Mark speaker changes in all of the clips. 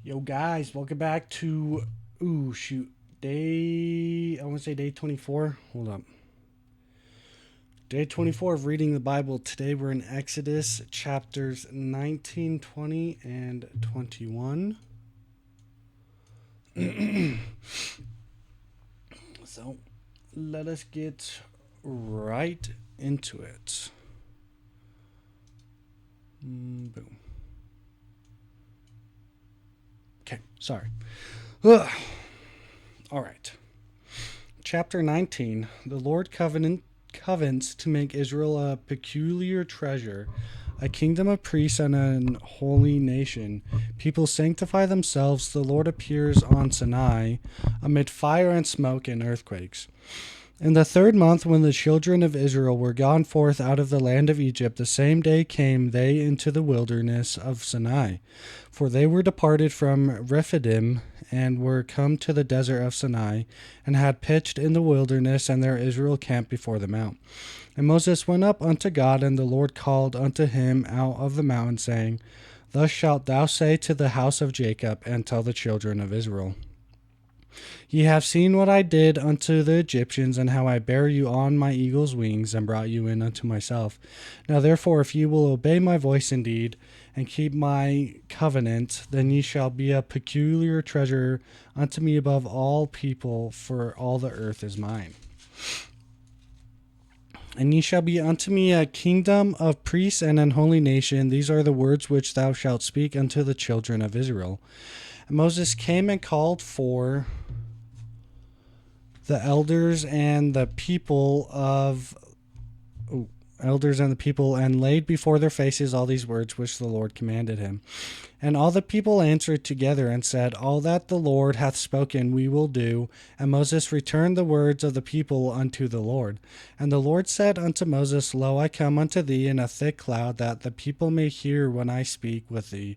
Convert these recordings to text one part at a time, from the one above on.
Speaker 1: Yo, guys, welcome back to I want to say day 24. Hold up, day 24 of reading the Bible. Today we're in Exodus chapters 19, 20, and 21. So let us get right into it. Boom. Okay, sorry. Ugh. All right. Chapter 19. The Lord covens to make Israel a peculiar treasure, a kingdom of priests and an holy nation. People sanctify themselves. The Lord appears on Sinai amid fire and smoke and earthquakes. In the third month, when the children of Israel were gone forth out of the land of Egypt, the same day came they into the wilderness of Sinai. For they were departed from Rephidim, and were come to the desert of Sinai, and had pitched in the wilderness, and there Israel camped before the mount. And Moses went up unto God, and the Lord called unto him out of the mountain, saying, Thus shalt thou say to the house of Jacob, and tell the children of Israel. Ye have seen what I did unto the Egyptians, and how I bare you on my eagle's wings, and brought you in unto myself. Now therefore, if ye will obey my voice indeed, and keep my covenant, then ye shall be a peculiar treasure unto me above all people, for all the earth is mine. And ye shall be unto me a kingdom of priests and an holy nation. These are the words which thou shalt speak unto the children of Israel. And Moses came and called for the elders and the people, and laid before their faces all these words which the Lord commanded him. And all the people answered together and said, All that the Lord hath spoken we will do. And Moses returned the words of the people unto the Lord. And the Lord said unto Moses, Lo, I come unto thee in a thick cloud, that the people may hear when I speak with thee,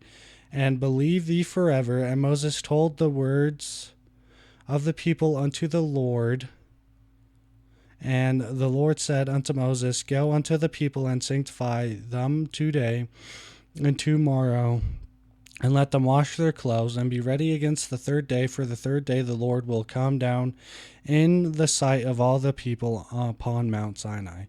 Speaker 1: and believe thee forever. And Moses told the words of the people unto the Lord. And the Lord said unto Moses, Go unto the people and sanctify them today and tomorrow, and let them wash their clothes, and be ready against the third day. For the third day the Lord will come down in the sight of all the people upon Mount Sinai.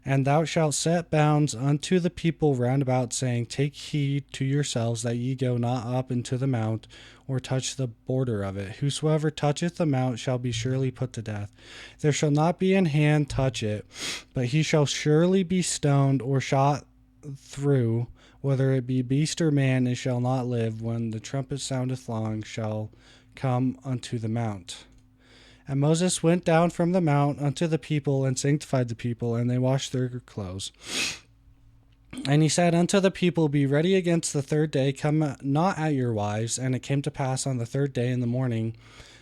Speaker 1: And thou shalt set bounds unto the people round about, saying, Take heed to yourselves that ye go not up into the mount, or touch the border of it. Whosoever toucheth the mount shall be surely put to death. There shall not be an hand touch it, but he shall surely be stoned or shot through, whether it be beast or man, and shall not live. When the trumpet soundeth long, shall come unto the mount. And Moses went down from the mount unto the people, and sanctified the people, and they washed their clothes. And he said unto the people, Be ready against the third day, come not at your wives. And it came to pass on the third day in the morning,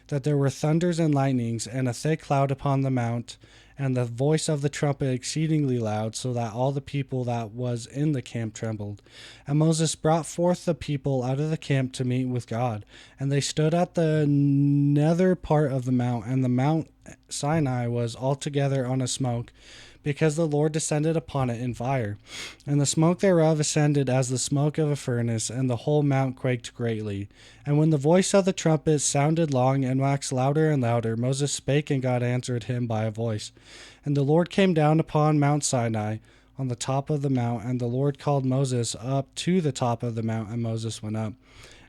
Speaker 1: that there were thunders and lightnings, and a thick cloud upon the mount, and the voice of the trumpet exceedingly loud, so that all the people that was in the camp trembled. And Moses brought forth the people out of the camp to meet with God. And they stood at the nether part of the mount, and the Mount Sinai was altogether on a smoke, because the Lord descended upon it in fire. And the smoke thereof ascended as the smoke of a furnace, and the whole mount quaked greatly. And when the voice of the trumpet sounded long, and waxed louder and louder, Moses spake, and God answered him by a voice. And the Lord came down upon Mount Sinai, on the top of the mount, and the Lord called Moses up to the top of the mount, and Moses went up.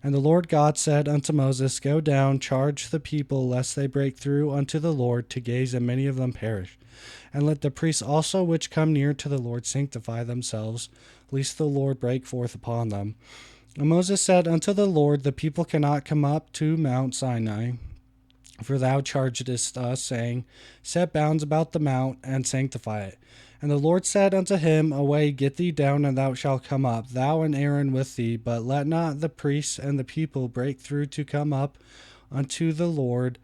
Speaker 1: And the Lord God said unto Moses, Go down, charge the people, lest they break through unto the Lord to gaze, and many of them perish. And let the priests also which come near to the Lord sanctify themselves, lest the Lord break forth upon them. And Moses said unto the Lord, The people cannot come up to Mount Sinai, for thou chargedest us, saying, Set bounds about the mount, and sanctify it. And the Lord said unto him, Away, get thee down, and thou shalt come up, thou and Aaron with thee. But let not the priests and the people break through to come up unto the Lord,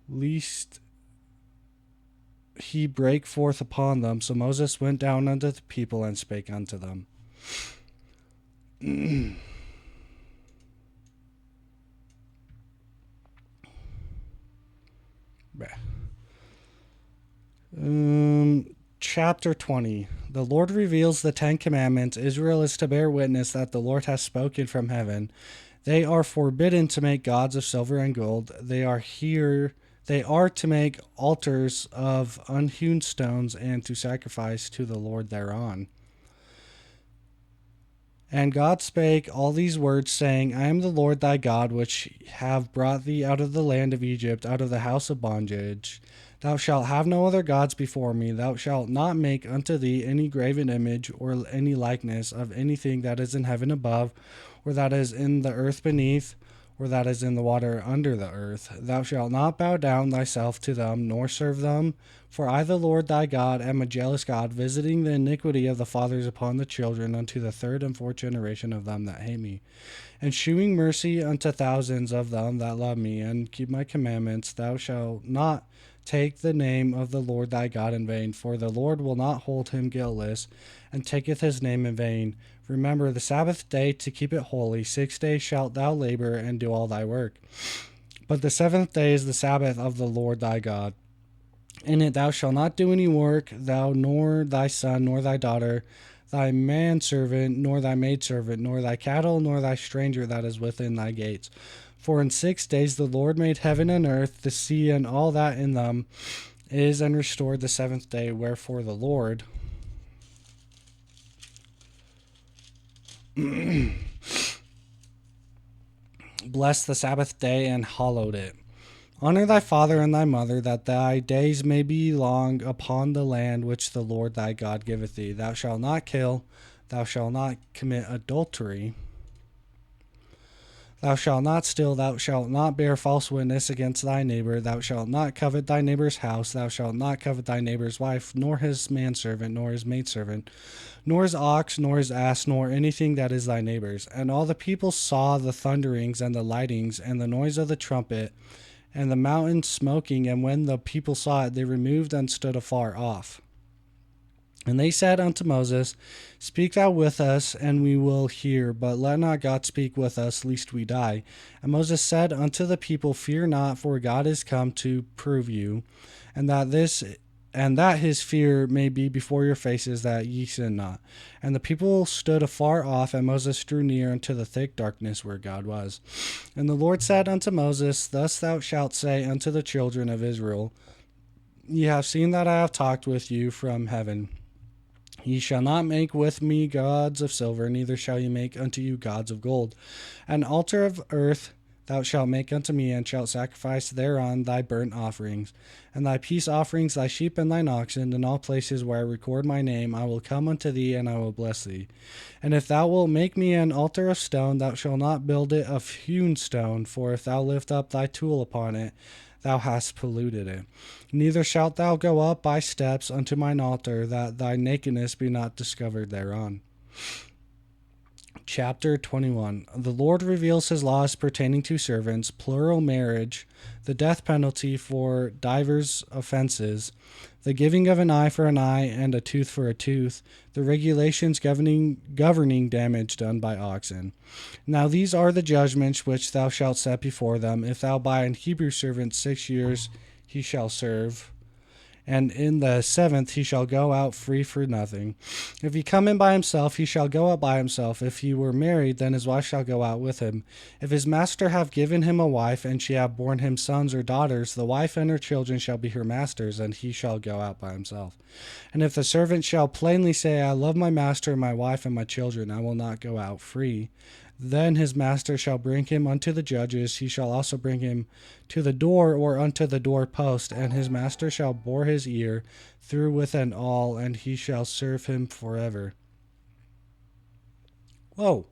Speaker 1: lest he break forth upon them. So Moses went down unto the people, and spake unto them. Chapter 20. The Lord reveals the 10 Commandments. Israel is to bear witness that the Lord has spoken from heaven. They are forbidden to make gods of silver and gold. They are to make altars of unhewn stones and to sacrifice to the Lord thereon. And God spake all these words, saying, I am the Lord thy God, which have brought thee out of the land of Egypt, out of the house of bondage. Thou shalt have no other gods before me. Thou shalt not make unto thee any graven image, or any likeness of anything that is in heaven above, or that is in the earth beneath, or that is in the water under the earth. Thou shalt not bow down thyself to them, nor serve them. For I, the Lord thy God, am a jealous God, visiting the iniquity of the fathers upon the children, unto the third and fourth generation of them that hate me, and shewing mercy unto thousands of them that love me, and keep my commandments. Thou shalt not take the name of the Lord thy God in vain, for the Lord will not hold him guiltless, and taketh his name in vain. Remember the Sabbath day to keep it holy. 6 days shalt thou labor and do all thy work. But the seventh day is the Sabbath of the Lord thy God. In it thou shalt not do any work, thou nor thy son, nor thy daughter, thy manservant, nor thy maidservant, nor thy cattle, nor thy stranger that is within thy gates. For in 6 days the Lord made heaven and earth, the sea, and all that in them is, and restored the seventh day. Wherefore the Lord blessed the Sabbath day and hallowed it. Honor thy father and thy mother, that thy days may be long upon the land which the Lord thy God giveth thee. Thou shalt not kill, thou shalt not commit adultery, thou shalt not steal, thou shalt not bear false witness against thy neighbor, thou shalt not covet thy neighbor's house, thou shalt not covet thy neighbor's wife, nor his manservant, nor his maidservant, nor his ox, nor his ass, nor anything that is thy neighbor's. And all the people saw the thunderings and the lightnings and the noise of the trumpet, and the mountain smoking, and when the people saw it, they removed and stood afar off. And they said unto Moses, Speak thou with us, and we will hear, but let not God speak with us, lest we die. And Moses said unto the people, Fear not, for God is come to prove you, and that his fear may be before your faces, that ye sin not. And the people stood afar off, and Moses drew near unto the thick darkness where God was. And the Lord said unto Moses, Thus thou shalt say unto the children of Israel, Ye have seen that I have talked with you from heaven. Ye shall not make with me gods of silver, neither shall ye make unto you gods of gold. An altar of earth thou shalt make unto me, and shalt sacrifice thereon thy burnt offerings, and thy peace offerings, thy sheep and thine oxen. In all places where I record my name, I will come unto thee, and I will bless thee. And if thou wilt make me an altar of stone, thou shalt not build it of hewn stone, for if thou lift up thy tool upon it, thou hast polluted it. Neither shalt thou go up by steps unto mine altar, that thy nakedness be not discovered thereon. Chapter 21. The Lord reveals his laws pertaining to servants, plural marriage, the death penalty for divers offenses, the giving of an eye for an eye and a tooth for a tooth, the regulations governing damage done by oxen. Now these are the judgments which thou shalt set before them. If thou buy an Hebrew servant 6 years, he shall serve, and in the 7th he shall go out free for nothing. If he come in by himself, he shall go out by himself. If he were married, then his wife shall go out with him. If his master have given him a wife, and she have borne him sons or daughters, the wife and her children shall be her master's, and he shall go out by himself. And if the servant shall plainly say, I love my master, my wife, and my children, I will not go out free, then his master shall bring him unto the judges. He shall also bring him to the door or unto the door post, and his master shall bore his ear through with an awl, and he shall serve him forever. Whoa.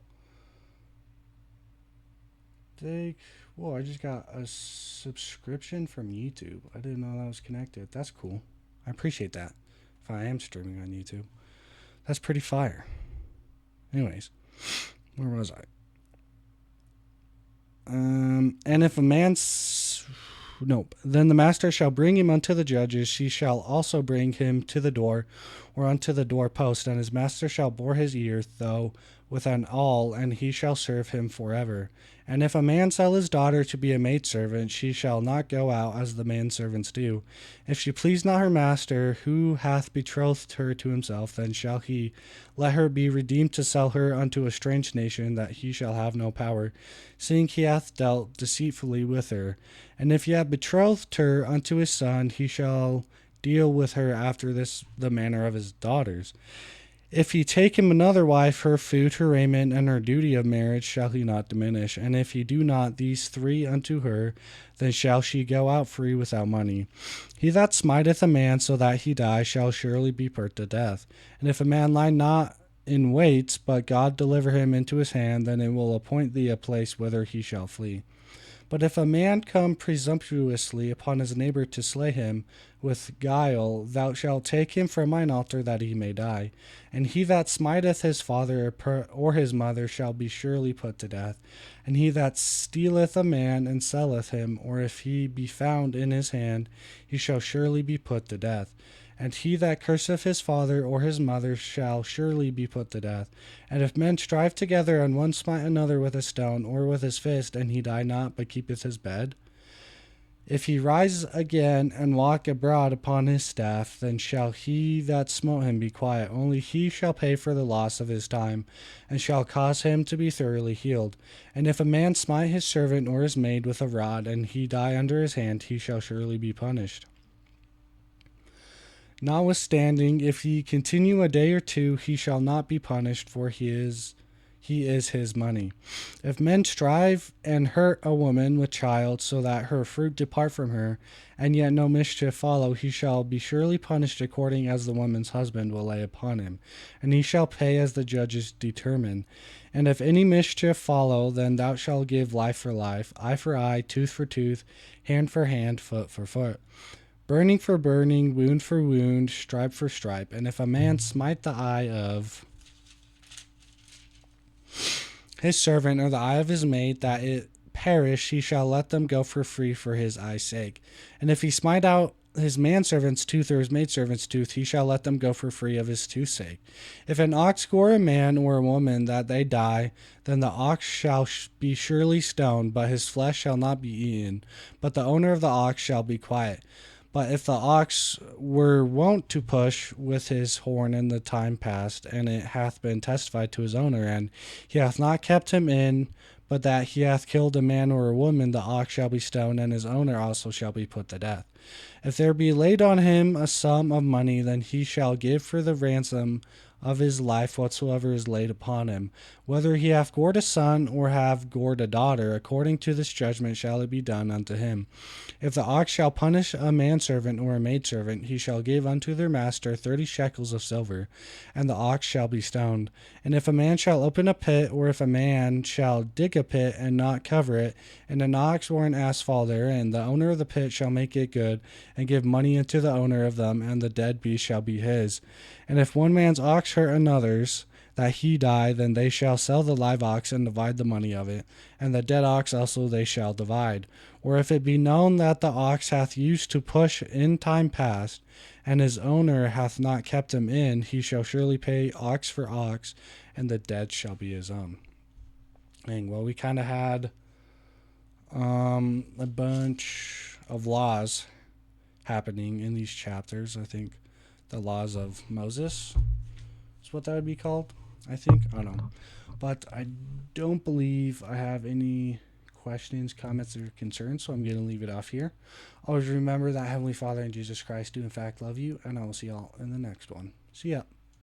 Speaker 1: Whoa, I just got a subscription from YouTube. I didn't know that was connected. That's cool. I appreciate that. If I am streaming on YouTube. That's pretty fire. Anyways, where was I? And if a man's then the master shall bring him unto the judges. She shall also bring him to the door or unto the doorpost, and his master shall bore his ear, though with an awl, and he shall serve him forever. And if a man sell his daughter to be a maidservant, she shall not go out as the manservants do. If she please not her master, who hath betrothed her to himself, then shall he let her be redeemed to sell her unto a strange nation, that he shall have no power, seeing he hath dealt deceitfully with her. And if he have betrothed her unto his son, he shall deal with her after this the manner of his daughters. If he take him another wife, her food, her raiment, and her duty of marriage shall he not diminish. And if he do not these three unto her, then shall she go out free without money. He that smiteth a man so that he die shall surely be put to death. And if a man lie not in wait, but God deliver him into his hand, then it will appoint thee a place whither he shall flee. But if a man come presumptuously upon his neighbor to slay him with guile, thou shalt take him from mine altar, that he may die. And he that smiteth his father or his mother shall be surely put to death. And he that stealeth a man and selleth him, or if he be found in his hand, he shall surely be put to death. And he that curseth his father or his mother shall surely be put to death. And if men strive together, and one smite another with a stone or with his fist, and he die not, but keepeth his bed, if he rise again and walk abroad upon his staff, then shall he that smote him be quiet. Only he shall pay for the loss of his time, and shall cause him to be thoroughly healed. And if a man smite his servant or his maid with a rod, and he die under his hand, he shall surely be punished. Notwithstanding, if he continue a day or two, he shall not be punished, for he is his money. If men strive and hurt a woman with child, so that her fruit depart from her, and yet no mischief follow, he shall be surely punished according as the woman's husband will lay upon him, and he shall pay as the judges determine. And if any mischief follow, then thou shalt give life for life, eye for eye, tooth for tooth, hand for hand, foot for foot, burning for burning, wound for wound, stripe for stripe. And if a man smite the eye of his servant or the eye of his maid, that it perish, he shall let them go for free for his eye's sake. And if he smite out his manservant's tooth or his maidservant's tooth, he shall let them go for free of his tooth's sake. If an ox gore a man or a woman that they die, then the ox shall be surely stoned, but his flesh shall not be eaten, but the owner of the ox shall be quiet. But if the ox were wont to push with his horn in the time past, and it hath been testified to his owner, and he hath not kept him in, but that he hath killed a man or a woman, the ox shall be stoned, and his owner also shall be put to death. If there be laid on him a sum of money, then he shall give for the ransom of his life whatsoever is laid upon him. Whether he have gored a son or have gored a daughter, according to this judgment shall it be done unto him. If the ox shall punish a manservant or a maidservant, he shall give unto their master 30 shekels of silver, and the ox shall be stoned. And if a man shall open a pit, or if a man shall dig a pit and not cover it, and an ox or an ass fall therein, the owner of the pit shall make it good, and give money unto the owner of them, and the dead beast shall be his. And if one man's ox hurt another's, that he die, then they shall sell the live ox and divide the money of it, and the dead ox also they shall divide. Or if it be known that the ox hath used to push in time past, and his owner hath not kept him in, he shall surely pay ox for ox, and the dead shall be his own. Dang, well, we kind of had a bunch of laws happening in these chapters. I think the laws of Moses is what that would be called. I think. I don't know. But I don't believe I have any questions, comments, or concerns, so I'm going to leave it off here. Always remember that Heavenly Father and Jesus Christ do in fact love you, and I will see y'all in the next one. See ya.